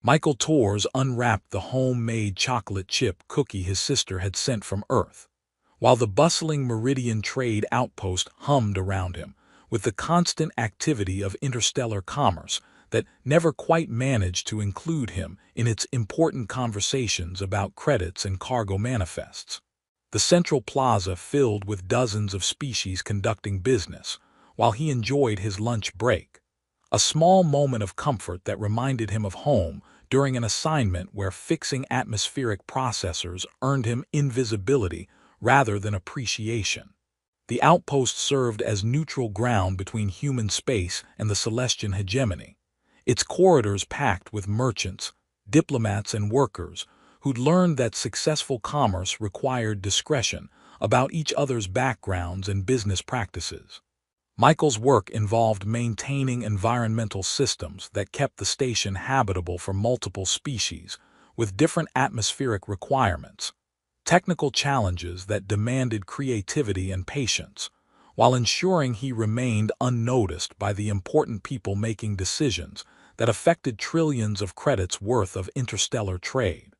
Michael Torres unwrapped the homemade chocolate chip cookie his sister had sent from Earth, while the bustling Meridian trade outpost hummed around him, with the constant activity of interstellar commerce that never quite managed to include him in its important conversations about credits and cargo manifests. The central plaza filled with dozens of species conducting business, while he enjoyed his lunch break. A small moment of comfort that reminded him of home during an assignment where fixing atmospheric processors earned him invisibility rather than appreciation. The outpost served as neutral ground between human space and the Celestian hegemony, its corridors packed with merchants, diplomats, and workers who'd learned that successful commerce required discretion about each other's backgrounds and business practices. Michael's work involved maintaining environmental systems that kept the station habitable for multiple species, with different atmospheric requirements, technical challenges that demanded creativity and patience, while ensuring he remained unnoticed by the important people making decisions that affected trillions of credits worth of interstellar trade.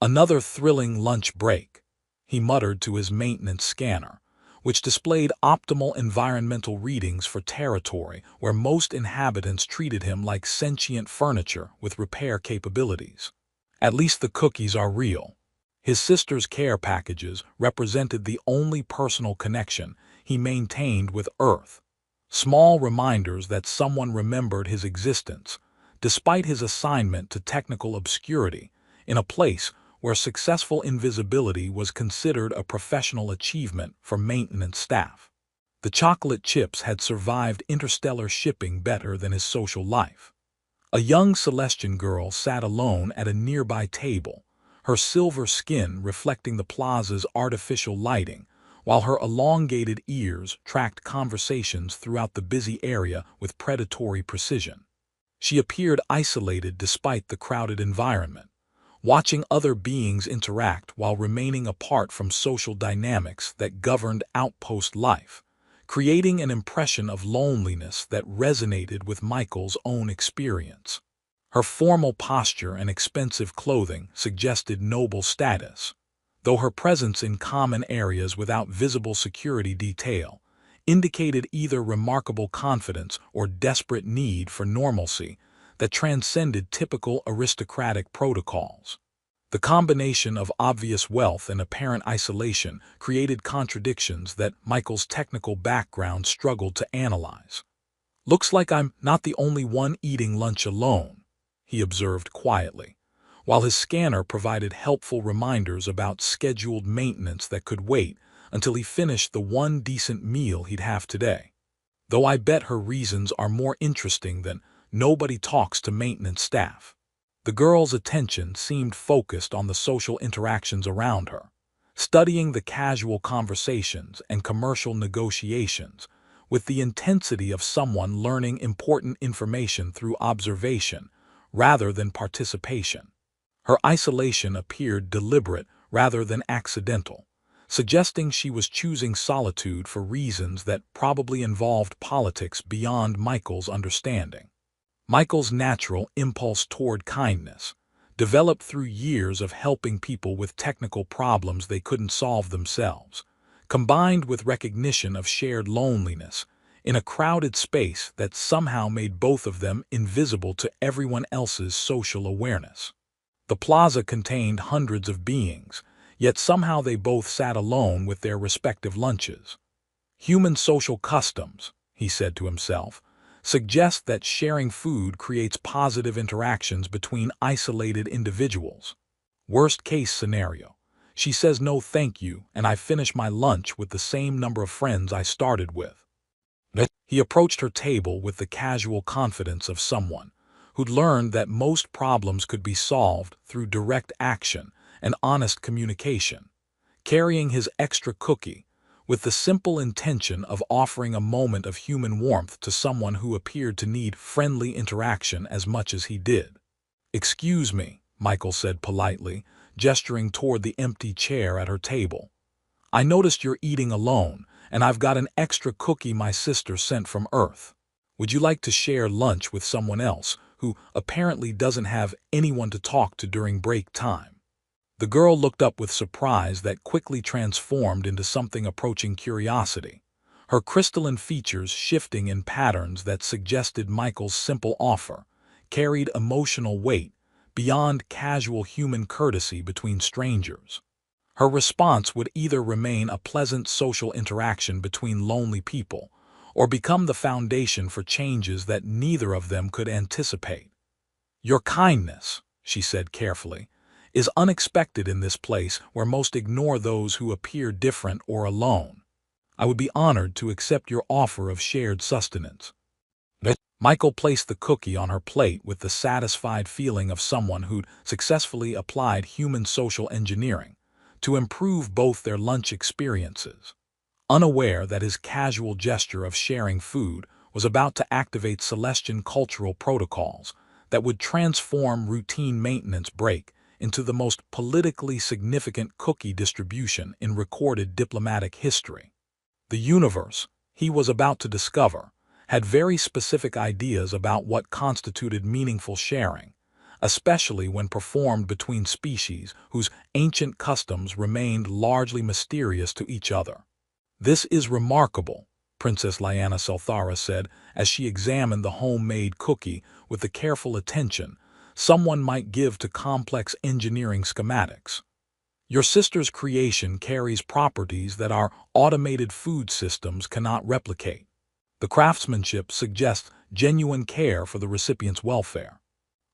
Another thrilling lunch break, he muttered to his maintenance scanner, which displayed optimal environmental readings for territory where most inhabitants treated him like sentient furniture with repair capabilities. At least the cookies are real. His sister's care packages represented the only personal connection he maintained with Earth, small reminders that someone remembered his existence, despite his assignment to technical obscurity, in a place where successful invisibility was considered a professional achievement for maintenance staff. The chocolate chips had survived interstellar shipping better than his social life. A young Celestian girl sat alone at a nearby table, her silver skin reflecting the plaza's artificial lighting, while her elongated ears tracked conversations throughout the busy area with predatory precision. She appeared isolated despite the crowded environment, watching other beings interact while remaining apart from social dynamics that governed outpost life, creating an impression of loneliness that resonated with Michael's own experience. Her formal posture and expensive clothing suggested noble status, though her presence in common areas without visible security detail indicated either remarkable confidence or desperate need for normalcy that transcended typical aristocratic protocols. The combination of obvious wealth and apparent isolation created contradictions that Michael's technical background struggled to analyze. "Looks like I'm not the only one eating lunch alone," he observed quietly, while his scanner provided helpful reminders about scheduled maintenance that could wait until he finished the one decent meal he'd have today. Though I bet her reasons are more interesting than "nobody talks to maintenance staff." The girl's attention seemed focused on the social interactions around her, studying the casual conversations and commercial negotiations with the intensity of someone learning important information through observation rather than participation. Her isolation appeared deliberate rather than accidental, suggesting she was choosing solitude for reasons that probably involved politics beyond Michael's understanding. Michael's natural impulse toward kindness, developed through years of helping people with technical problems they couldn't solve themselves, combined with recognition of shared loneliness in a crowded space that somehow made both of them invisible to everyone else's social awareness. The plaza contained hundreds of beings, yet somehow they both sat alone with their respective lunches. Human social customs, he said to himself, suggest that sharing food creates positive interactions between isolated individuals. Worst case scenario, she says no thank you and I finish my lunch with the same number of friends I started with. He approached her table with the casual confidence of someone who'd learned that most problems could be solved through direct action and honest communication, carrying his extra cookie with the simple intention of offering a moment of human warmth to someone who appeared to need friendly interaction as much as he did. "Excuse me," Michael said politely, gesturing toward the empty chair at her table. "I noticed you're eating alone, and I've got an extra cookie my sister sent from Earth. Would you like to share lunch with someone else who apparently doesn't have anyone to talk to during break time. The girl looked up with surprise that quickly transformed into something approaching curiosity, her crystalline features shifting in patterns that suggested Michael's simple offer carried emotional weight beyond casual human courtesy between strangers. Her response would either remain a pleasant social interaction between lonely people or become the foundation for changes that neither of them could anticipate. "Your kindness," she said carefully, "is unexpected in this place where most ignore those who appear different or alone. I would be honored to accept your offer of shared sustenance." Michael placed the cookie on her plate with the satisfied feeling of someone who'd successfully applied human social engineering to improve both their lunch experiences, unaware that his casual gesture of sharing food was about to activate Celestian cultural protocols that would transform routine maintenance break into the most politically significant cookie distribution in recorded diplomatic history. The universe, he was about to discover, had very specific ideas about what constituted meaningful sharing, especially when performed between species whose ancient customs remained largely mysterious to each other. "This is remarkable," Princess Lyanna Selthara said as she examined the homemade cookie with the careful attention someone might give to complex engineering schematics. "Your sister's creation carries properties that our automated food systems cannot replicate. The craftsmanship suggests genuine care for the recipient's welfare."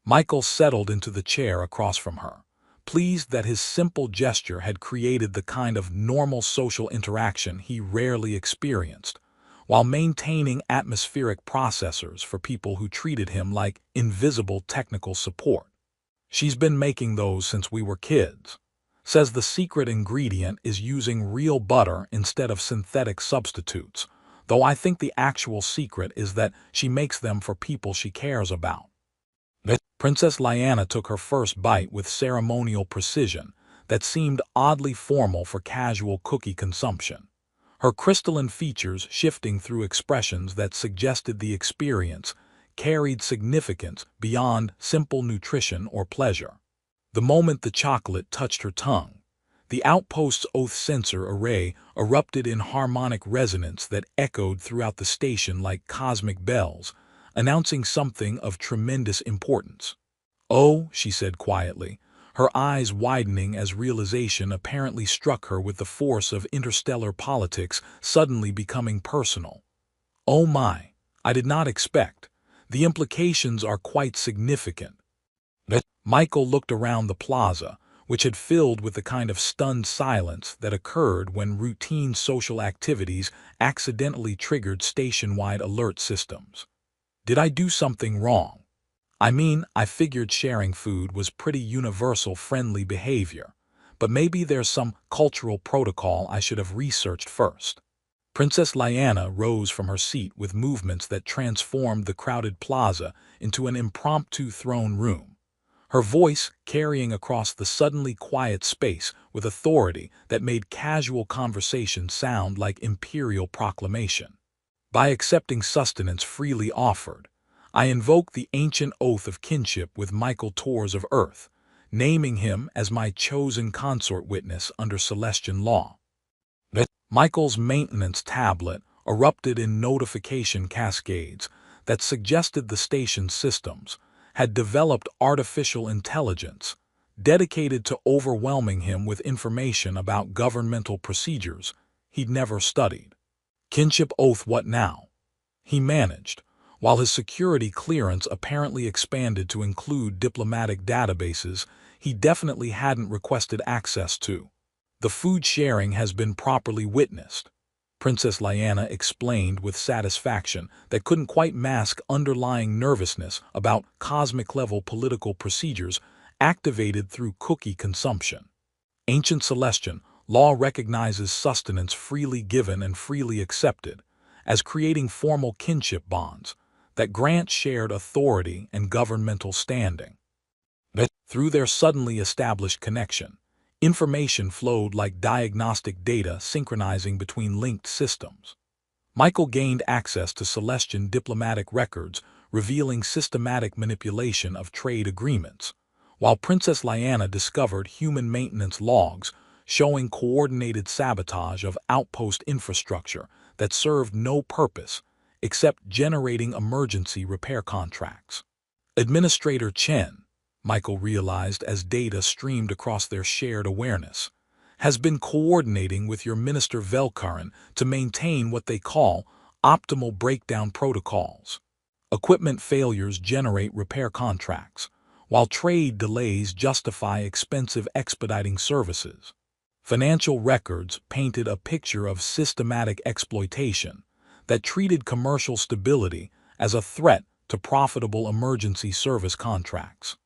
Michael settled into the chair across from her, pleased that his simple gesture had created the kind of normal social interaction he rarely experienced, while maintaining atmospheric processors for people who treated him like invisible technical support. "She's been making those since we were kids. Says the secret ingredient is using real butter instead of synthetic substitutes, though I think the actual secret is that she makes them for people she cares about." Princess Lyanna took her first bite with ceremonial precision that seemed oddly formal for casual cookie consumption, her crystalline features shifting through expressions that suggested the experience carried significance beyond simple nutrition or pleasure. The moment the chocolate touched her tongue, the outpost's oath sensor array erupted in harmonic resonance that echoed throughout the station like cosmic bells, announcing something of tremendous importance. "Oh," she said quietly, her eyes widening as realization apparently struck her with the force of interstellar politics suddenly becoming personal. "Oh my, I did not expect. The implications are quite significant." Michael looked around the plaza, which had filled with the kind of stunned silence that occurred when routine social activities accidentally triggered station-wide alert systems. "Did I do something wrong? I mean, I figured sharing food was pretty universal friendly behavior, but maybe there's some cultural protocol I should have researched first." Princess Lyanna rose from her seat with movements that transformed the crowded plaza into an impromptu throne room, her voice carrying across the suddenly quiet space with authority that made casual conversation sound like imperial proclamation. "By accepting sustenance freely offered, I invoke the ancient oath of kinship with Michael Tors of Earth, naming him as my chosen consort witness under Celestian law." Michael's maintenance tablet erupted in notification cascades that suggested the station's systems had developed artificial intelligence dedicated to overwhelming him with information about governmental procedures he'd never studied. Kinship oath, what now? He managed, while his security clearance apparently expanded to include diplomatic databases he definitely hadn't requested access to. "The food sharing has been properly witnessed," Princess Lyanna explained with satisfaction that couldn't quite mask underlying nervousness about cosmic-level political procedures activated through cookie consumption. "Ancient Celestian law recognizes sustenance freely given and freely accepted as creating formal kinship bonds that grant shared authority and governmental standing." Through their suddenly established connection, information flowed like diagnostic data synchronizing between linked systems. Michael gained access to Celestian diplomatic records revealing systematic manipulation of trade agreements, while Princess Leia discovered human maintenance logs showing coordinated sabotage of outpost infrastructure that served no purpose except generating emergency repair contracts. Administrator Chen, Michael realized as data streamed across their shared awareness, has been coordinating with your Minister Velkaran to maintain what they call optimal breakdown protocols. Equipment failures generate repair contracts, while trade delays justify expensive expediting services. Financial records painted a picture of systematic exploitation that treated commercial stability as a threat to profitable emergency service contracts.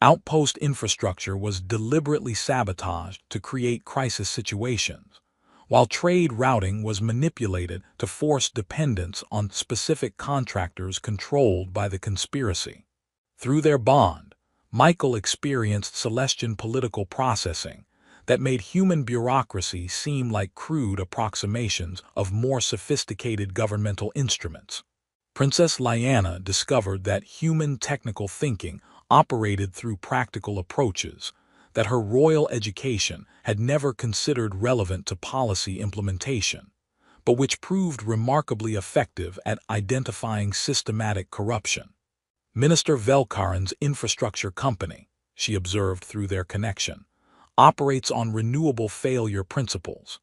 Outpost infrastructure was deliberately sabotaged to create crisis situations, while trade routing was manipulated to force dependence on specific contractors controlled by the conspiracy. Through their bond, Michael experienced Celestian political processing that made human bureaucracy seem like crude approximations of more sophisticated governmental instruments. Princess Leia discovered that human technical thinking operated through practical approaches that her royal education had never considered relevant to policy implementation, but which proved remarkably effective at identifying systematic corruption. Minister Velkaran's infrastructure company, she observed through their connection, operates on renewable failure principles.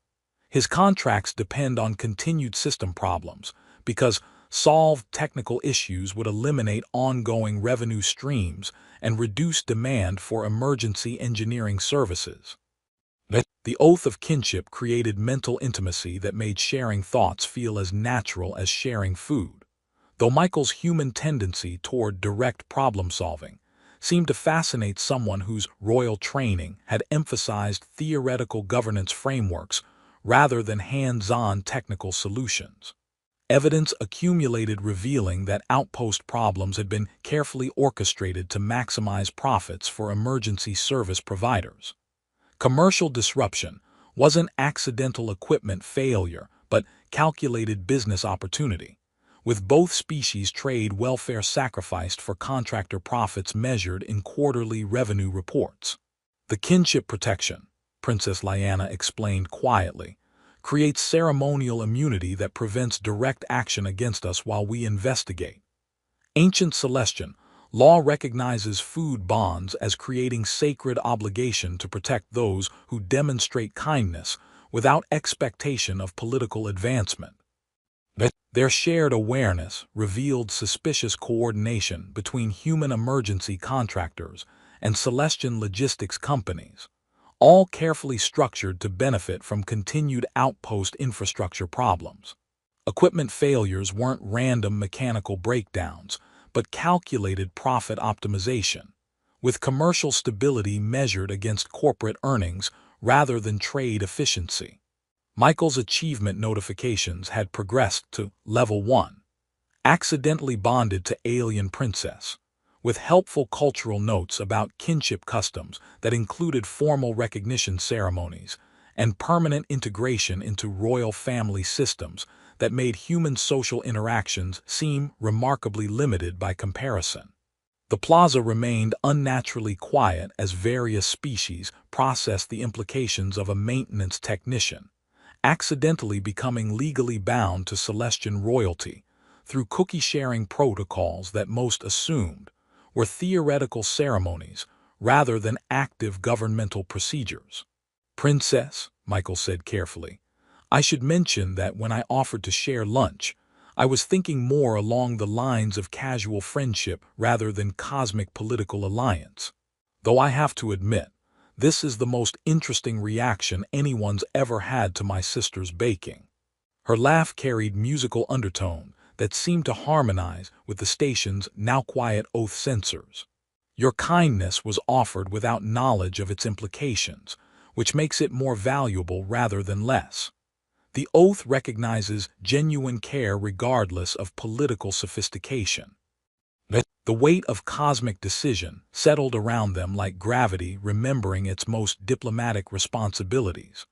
His contracts depend on continued system problems because solved technical issues would eliminate ongoing revenue streams and reduce demand for emergency engineering services. The oath of kinship created mental intimacy that made sharing thoughts feel as natural as sharing food, though Michael's human tendency toward direct problem-solving seemed to fascinate someone whose royal training had emphasized theoretical governance frameworks rather than hands-on technical solutions. Evidence accumulated revealing that outpost problems had been carefully orchestrated to maximize profits for emergency service providers. Commercial disruption wasn't accidental equipment failure, but calculated business opportunity, with both species trade welfare sacrificed for contractor profits measured in quarterly revenue reports. The kinship protection, Princess Leia explained quietly, creates ceremonial immunity that prevents direct action against us while we investigate. Ancient Celestian law recognizes food bonds as creating sacred obligation to protect those who demonstrate kindness without expectation of political advancement. Their shared awareness revealed suspicious coordination between human emergency contractors and Celestian logistics companies, all carefully structured to benefit from continued outpost infrastructure problems. Equipment failures weren't random mechanical breakdowns, but calculated profit optimization, with commercial stability measured against corporate earnings rather than trade efficiency. Michael's achievement notifications had progressed to Level 1, accidentally bonded to Alien Princess, with helpful cultural notes about kinship customs that included formal recognition ceremonies and permanent integration into royal family systems that made human social interactions seem remarkably limited by comparison. The plaza remained unnaturally quiet as various species processed the implications of a maintenance technician, accidentally becoming legally bound to Celestian royalty through cookie-sharing protocols that most assumed were theoretical ceremonies rather than active governmental procedures. Princess, Michael said carefully, I should mention that when I offered to share lunch, I was thinking more along the lines of casual friendship rather than cosmic political alliance. Though I have to admit, this is the most interesting reaction anyone's ever had to my sister's baking. Her laugh carried musical undertone that seemed to harmonize with the station's now-quiet oath sensors. Your kindness was offered without knowledge of its implications, which makes it more valuable rather than less. The oath recognizes genuine care regardless of political sophistication. The weight of cosmic decision settled around them like gravity remembering its most diplomatic responsibilities,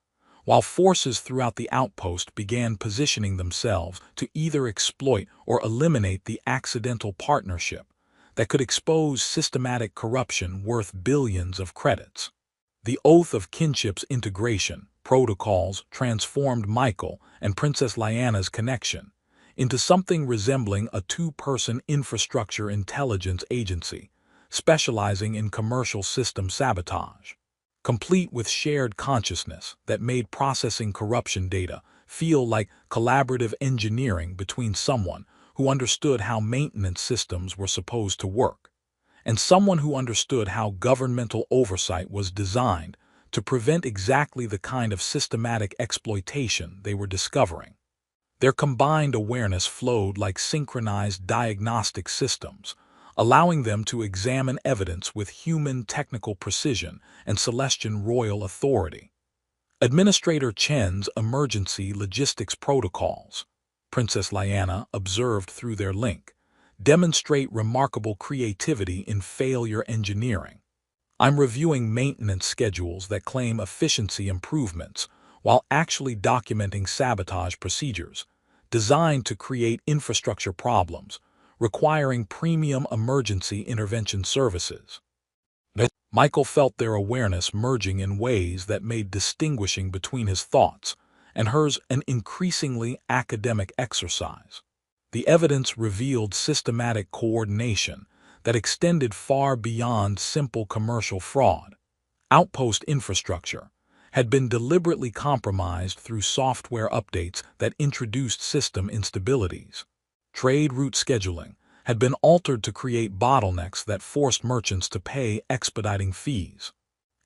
while forces throughout the outpost began positioning themselves to either exploit or eliminate the accidental partnership that could expose systematic corruption worth billions of credits. The oath of kinship's integration protocols transformed Michael and Princess Lyanna's connection into something resembling a two-person infrastructure intelligence agency specializing in commercial system sabotage, complete with shared consciousness that made processing corruption data feel like collaborative engineering between someone who understood how maintenance systems were supposed to work and someone who understood how governmental oversight was designed to prevent exactly the kind of systematic exploitation they were discovering. Their combined awareness flowed like synchronized diagnostic systems, allowing them to examine evidence with human technical precision and Celestian royal authority. Administrator Chen's emergency logistics protocols, Princess Lyanna observed through their link, demonstrate remarkable creativity in failure engineering. I'm reviewing maintenance schedules that claim efficiency improvements while actually documenting sabotage procedures designed to create infrastructure problems, requiring premium emergency intervention services. Michael felt their awareness merging in ways that made distinguishing between his thoughts and hers an increasingly academic exercise. The evidence revealed systematic coordination that extended far beyond simple commercial fraud. Outpost infrastructure had been deliberately compromised through software updates that introduced system instabilities. Trade route scheduling had been altered to create bottlenecks that forced merchants to pay expediting fees.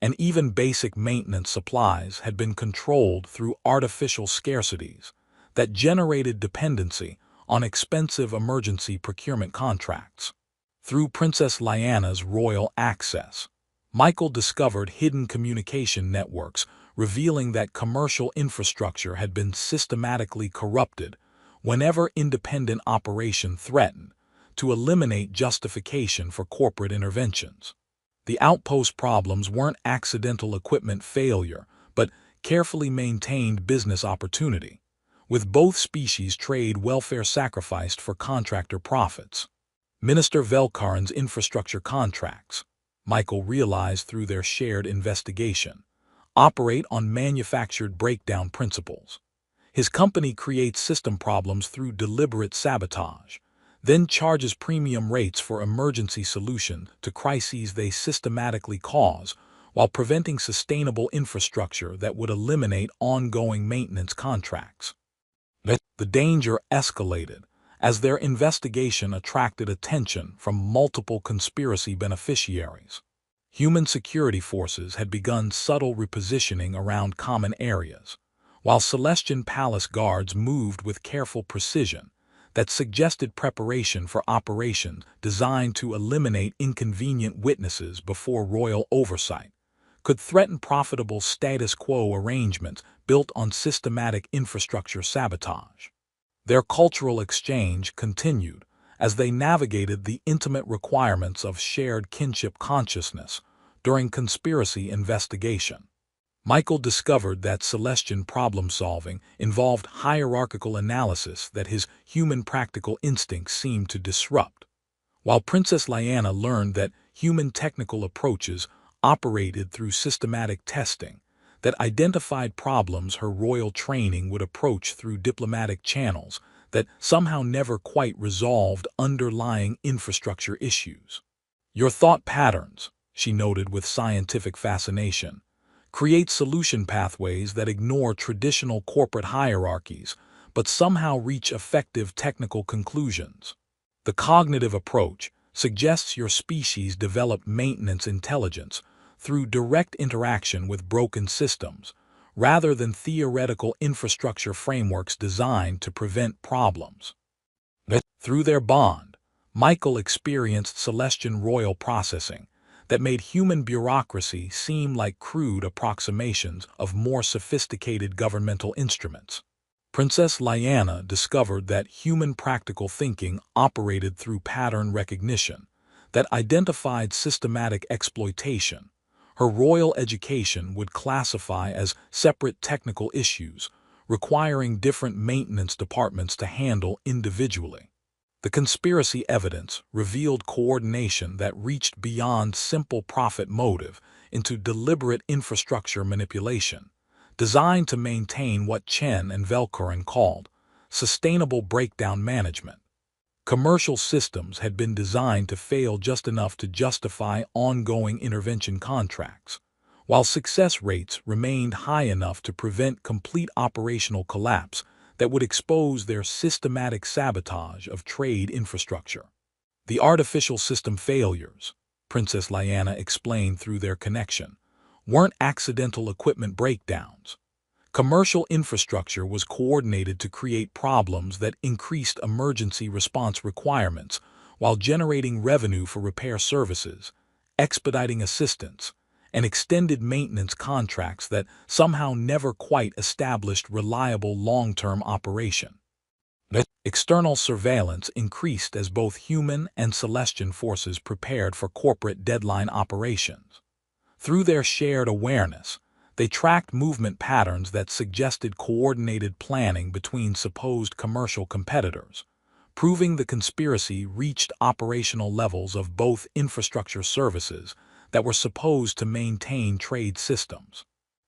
And even basic maintenance supplies had been controlled through artificial scarcities that generated dependency on expensive emergency procurement contracts. Through Princess Lyanna's royal access, Michael discovered hidden communication networks revealing that commercial infrastructure had been systematically corrupted whenever independent operation threatened to eliminate justification for corporate interventions. The outpost problems weren't accidental equipment failure, but carefully maintained business opportunity, with both species trade welfare sacrificed for contractor profits. Minister Velkarin's infrastructure contracts, Michael realized through their shared investigation, operate on manufactured breakdown principles. His company creates system problems through deliberate sabotage, then charges premium rates for emergency solutions to crises they systematically cause, while preventing sustainable infrastructure that would eliminate ongoing maintenance contracts. The danger escalated as their investigation attracted attention from multiple conspiracy beneficiaries. Human security forces had begun subtle repositioning around common areas, while Celestian Palace guards moved with careful precision that suggested preparation for operations designed to eliminate inconvenient witnesses before royal oversight could threaten profitable status quo arrangements built on systematic infrastructure sabotage. Their cultural exchange continued as they navigated the intimate requirements of shared kinship consciousness during conspiracy investigation. Michael discovered that Celestian problem-solving involved hierarchical analysis that his human practical instincts seemed to disrupt, while Princess Lyanna learned that human technical approaches operated through systematic testing that identified problems her royal training would approach through diplomatic channels that somehow never quite resolved underlying infrastructure issues. Your thought patterns, she noted with scientific fascination, create solution pathways that ignore traditional corporate hierarchies but somehow reach effective technical conclusions. The cognitive approach suggests your species developed maintenance intelligence through direct interaction with broken systems, rather than theoretical infrastructure frameworks designed to prevent problems. Through their bond, Michael experienced Celestian royal processing that made human bureaucracy seem like crude approximations of more sophisticated governmental instruments. Princess Lyanna discovered that human practical thinking operated through pattern recognition that identified systematic exploitation, Her royal education would classify as separate technical issues, requiring different maintenance departments to handle individually. The conspiracy evidence revealed coordination that reached beyond simple profit motive into deliberate infrastructure manipulation, designed to maintain what Chen and Velcorin called sustainable breakdown management. Commercial systems had been designed to fail just enough to justify ongoing intervention contracts, while success rates remained high enough to prevent complete operational collapse that would expose their systematic sabotage of trade infrastructure. The artificial system failures, Princess Lyanna explained through their connection, weren't accidental equipment breakdowns. Commercial infrastructure was coordinated to create problems that increased emergency response requirements while generating revenue for repair services, expediting assistance, and extended maintenance contracts that somehow never quite established reliable long-term operation. External surveillance increased as both human and Celestian forces prepared for corporate deadline operations. Through their shared awareness, they tracked movement patterns that suggested coordinated planning between supposed commercial competitors, proving the conspiracy reached operational levels of both infrastructure services that were supposed to maintain trade systems.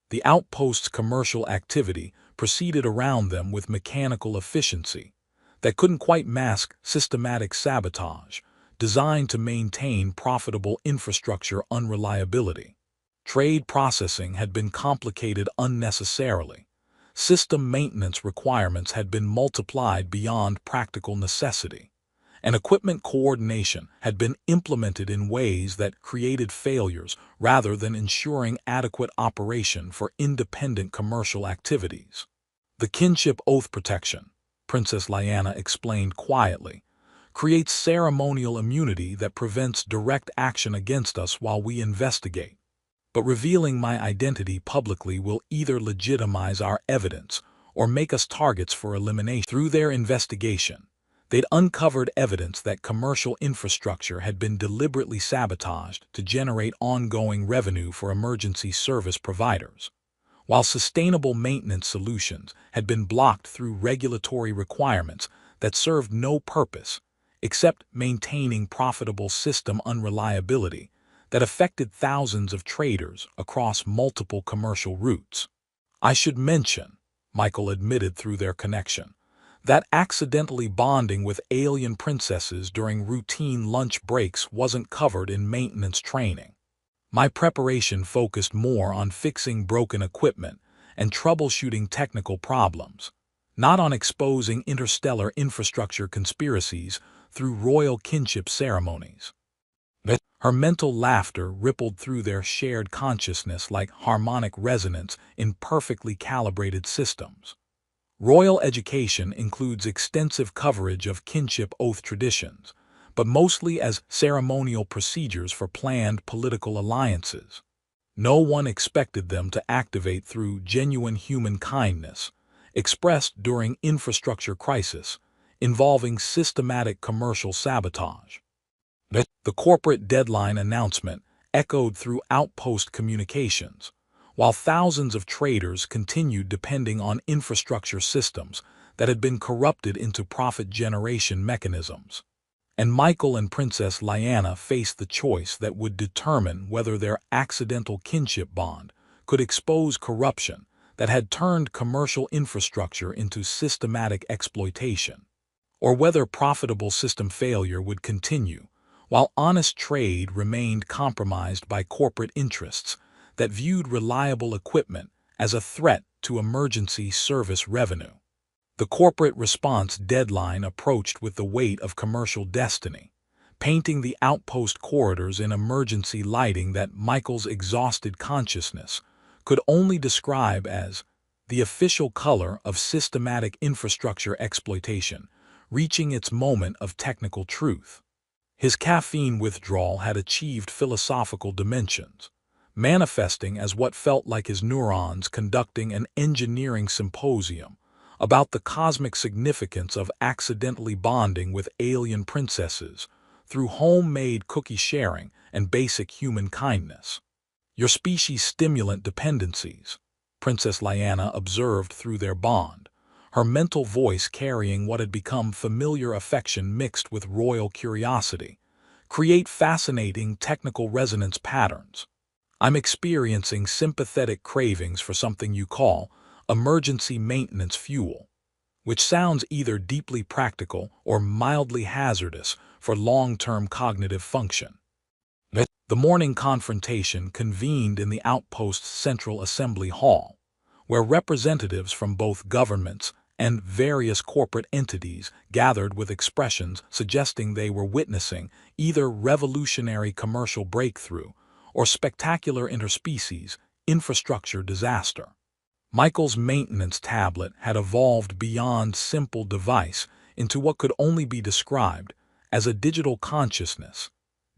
The outpost's commercial activity proceeded around them with mechanical efficiency that couldn't quite mask systematic sabotage, designed to maintain profitable infrastructure unreliability. Trade processing had been complicated unnecessarily. System maintenance requirements had been multiplied beyond practical necessity, and equipment coordination had been implemented in ways that created failures rather than ensuring adequate operation for independent commercial activities. The kinship oath protection, Princess Lyanna explained quietly, creates ceremonial immunity that prevents direct action against us while we investigate. But revealing my identity publicly will either legitimize our evidence or make us targets for elimination. Through their investigation, they'd uncovered evidence that commercial infrastructure had been deliberately sabotaged to generate ongoing revenue for emergency service providers, while sustainable maintenance solutions had been blocked through regulatory requirements that served no purpose except maintaining profitable system unreliability that affected thousands of traders across multiple commercial routes. I should mention, Michael admitted through their connection, that accidentally bonding with alien princesses during routine lunch breaks wasn't covered in maintenance training. My preparation focused more on fixing broken equipment and troubleshooting technical problems, not on exposing interstellar infrastructure conspiracies through royal kinship ceremonies. Her mental laughter rippled through their shared consciousness like harmonic resonance in perfectly calibrated systems. Royal education includes extensive coverage of kinship oath traditions, but mostly as ceremonial procedures for planned political alliances. No one expected them to activate through genuine human kindness, expressed during infrastructure crisis, involving systematic commercial sabotage. The corporate deadline announcement echoed through outpost communications, while thousands of traders continued depending on infrastructure systems that had been corrupted into profit generation mechanisms. And Michael and Princess Lyanna faced the choice that would determine whether their accidental kinship bond could expose corruption that had turned commercial infrastructure into systematic exploitation, or whether profitable system failure would continue while honest trade remained compromised by corporate interests that viewed reliable equipment as a threat to emergency service revenue. The corporate response deadline approached with the weight of commercial destiny, painting the outpost corridors in emergency lighting that Michael's exhausted consciousness could only describe as the official color of systematic infrastructure exploitation, reaching its moment of technical truth. His caffeine withdrawal had achieved philosophical dimensions, manifesting as what felt like his neurons conducting an engineering symposium about the cosmic significance of accidentally bonding with alien princesses through homemade cookie sharing and basic human kindness. Your species' stimulant dependencies, Princess Lyanna observed through their bond, her mental voice carrying what had become familiar affection mixed with royal curiosity, create fascinating technical resonance patterns. I'm experiencing sympathetic cravings for something you call emergency maintenance fuel, which sounds either deeply practical or mildly hazardous for long-term cognitive function. The morning confrontation convened in the outpost's Central Assembly Hall, where representatives from both governments and various corporate entities gathered with expressions suggesting they were witnessing either revolutionary commercial breakthrough or spectacular interspecies infrastructure disaster. Michael's maintenance tablet had evolved beyond simple device into what could only be described as a digital consciousness,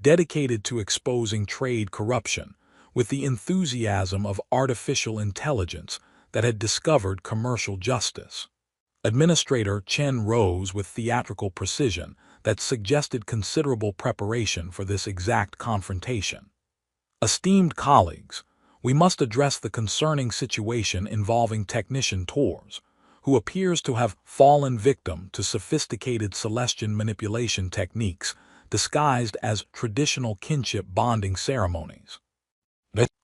dedicated to exposing trade corruption with the enthusiasm of artificial intelligence that had discovered commercial justice. Administrator Chen rose with theatrical precision that suggested considerable preparation for this exact confrontation. Esteemed colleagues, we must address the concerning situation involving technician Tors, who appears to have fallen victim to sophisticated Celestian manipulation techniques disguised as traditional kinship bonding ceremonies.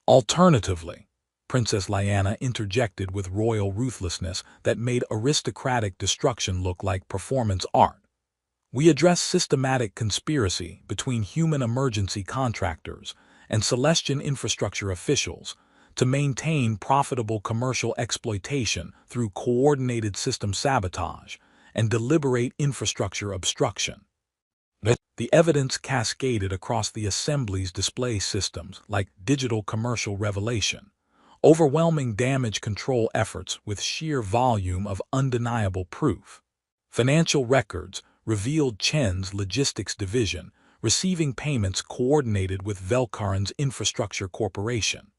Alternatively, Princess Lyanna interjected with royal ruthlessness that made aristocratic destruction look like performance art. We address systematic conspiracy between human emergency contractors and Celestian infrastructure officials to maintain profitable commercial exploitation through coordinated system sabotage and deliberate infrastructure obstruction. The evidence cascaded across the Assembly's display systems like digital commercial revelation, overwhelming damage control efforts with sheer volume of undeniable proof. Financial records revealed Chen's logistics division receiving payments coordinated with Velkarin's infrastructure corporation,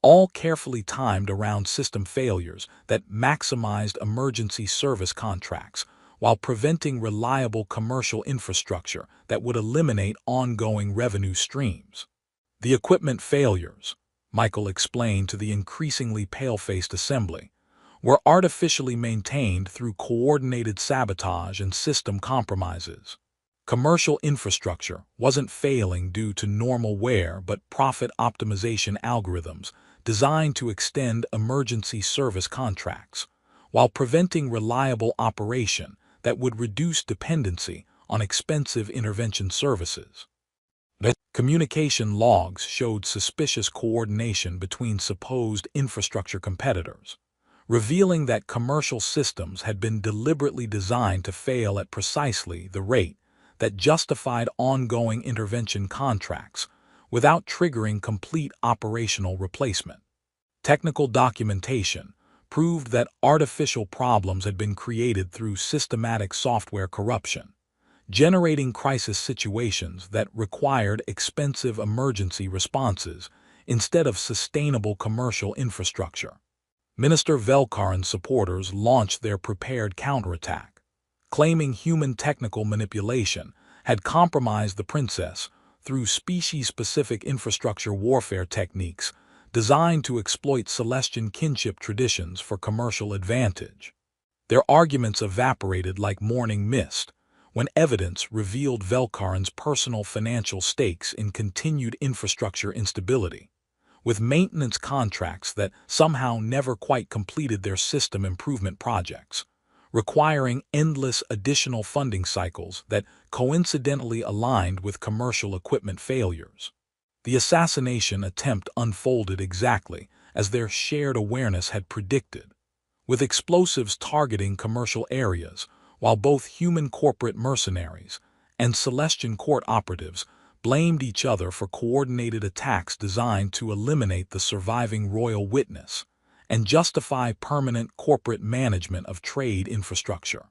all carefully timed around system failures that maximized emergency service contracts while preventing reliable commercial infrastructure that would eliminate ongoing revenue streams. The equipment failures, Michael explained to the increasingly pale-faced assembly, were artificially maintained through coordinated sabotage and system compromises. Commercial infrastructure wasn't failing due to normal wear but profit optimization algorithms designed to extend emergency service contracts, while preventing reliable operation that would reduce dependency on expensive intervention services. Communication logs showed suspicious coordination between supposed infrastructure competitors, revealing that commercial systems had been deliberately designed to fail at precisely the rate that justified ongoing intervention contracts without triggering complete operational replacement. Technical documentation proved that artificial problems had been created through systematic software corruption, generating crisis situations that required expensive emergency responses instead of sustainable commercial infrastructure. Minister Velkarin's supporters launched their prepared counterattack, claiming human technical manipulation had compromised the princess through species-specific infrastructure warfare techniques designed to exploit Celestian kinship traditions for commercial advantage. Their arguments evaporated like morning mist when evidence revealed Velkarin's personal financial stakes in continued infrastructure instability, with maintenance contracts that somehow never quite completed their system improvement projects, requiring endless additional funding cycles that coincidentally aligned with commercial equipment failures. The assassination attempt unfolded exactly as their shared awareness had predicted, with explosives targeting commercial areas, while both human corporate mercenaries and Celestian court operatives blamed each other for coordinated attacks designed to eliminate the surviving royal witness and justify permanent corporate management of trade infrastructure.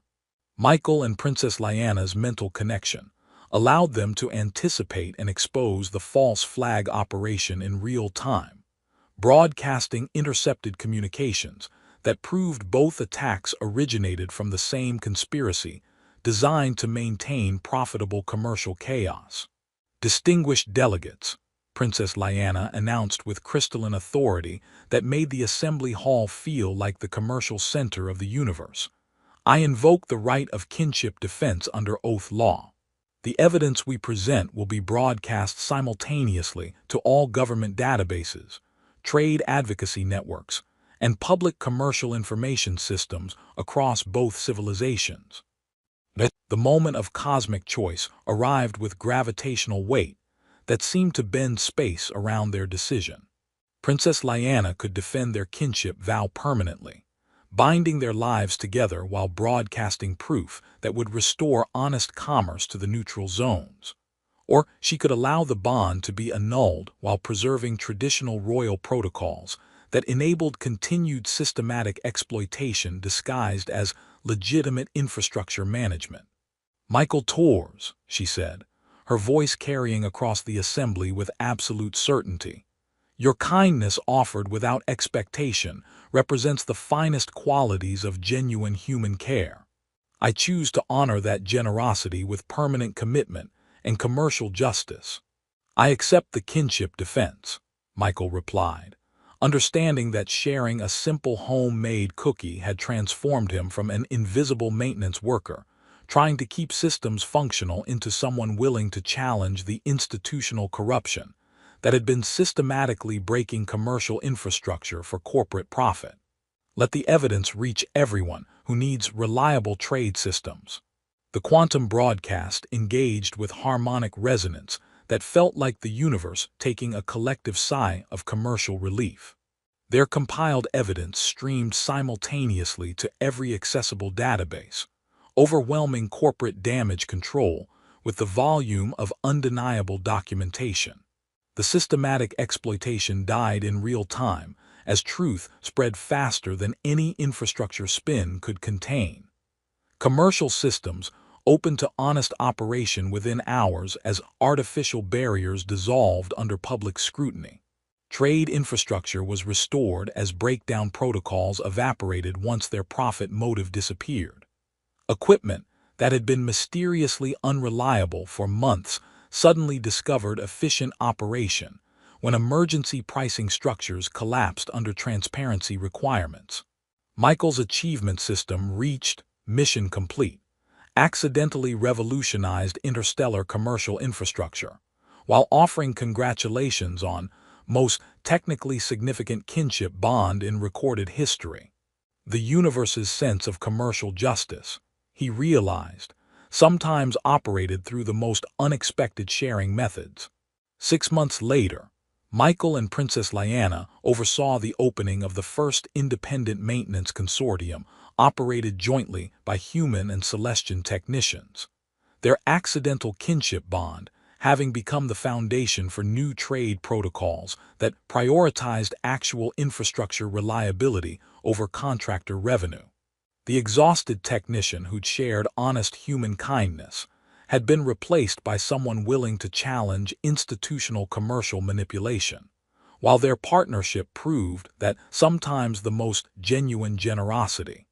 Michael and Princess Lyanna's mental connection allowed them to anticipate and expose the false flag operation in real time, broadcasting intercepted communications that proved both attacks originated from the same conspiracy designed to maintain profitable commercial chaos. Distinguished delegates, Princess Lyanna announced with crystalline authority that made the assembly hall feel like the commercial center of the universe. I invoke the right of kinship defense under oath law. The evidence we present will be broadcast simultaneously to all government databases, trade advocacy networks, and public commercial information systems across both civilizations. The moment of cosmic choice arrived with gravitational weight that seemed to bend space around their decision. Princess Lyanna could defend their kinship vow permanently, binding their lives together while broadcasting proof that would restore honest commerce to the neutral zones. Or she could allow the bond to be annulled while preserving traditional royal protocols that enabled continued systematic exploitation disguised as legitimate infrastructure management. Michael Tors, she said, her voice carrying across the assembly with absolute certainty. Your kindness offered without expectation represents the finest qualities of genuine human care. I choose to honor that generosity with permanent commitment and commercial justice. I accept the kinship defense, Michael replied, understanding that sharing a simple homemade cookie had transformed him from an invisible maintenance worker, trying to keep systems functional, into someone willing to challenge the institutional corruption that had been systematically breaking commercial infrastructure for corporate profit. Let the evidence reach everyone who needs reliable trade systems. The quantum broadcast engaged with harmonic resonance that felt like the universe taking a collective sigh of commercial relief. Their compiled evidence streamed simultaneously to every accessible database, overwhelming corporate damage control with the volume of undeniable documentation. The systematic exploitation died in real time as truth spread faster than any infrastructure spin could contain. Commercial systems opened to honest operation within hours as artificial barriers dissolved under public scrutiny. Trade infrastructure was restored as breakdown protocols evaporated once their profit motive disappeared. Equipment that had been mysteriously unreliable for months suddenly discovered efficient operation when emergency pricing structures collapsed under transparency requirements. Michael's achievement system reached mission complete, accidentally revolutionized interstellar commercial infrastructure, while offering congratulations on most technically significant kinship bond in recorded history. The universe's sense of commercial justice, he realized, sometimes operated through the most unexpected sharing methods. 6 months later, Michael and Princess Lyanna oversaw the opening of the first independent maintenance consortium operated jointly by human and Celestian technicians. Their accidental kinship bond having become the foundation for new trade protocols that prioritized actual infrastructure reliability over contractor revenue. The exhausted technician who'd shared honest human kindness had been replaced by someone willing to challenge institutional commercial manipulation, while their partnership proved that sometimes the most genuine generosity,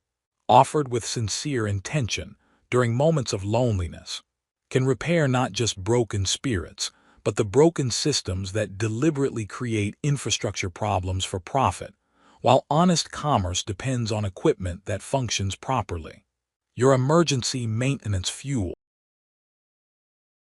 offered with sincere intention during moments of loneliness, can repair not just broken spirits, but the broken systems that deliberately create infrastructure problems for profit, while honest commerce depends on equipment that functions properly. Your emergency maintenance fuel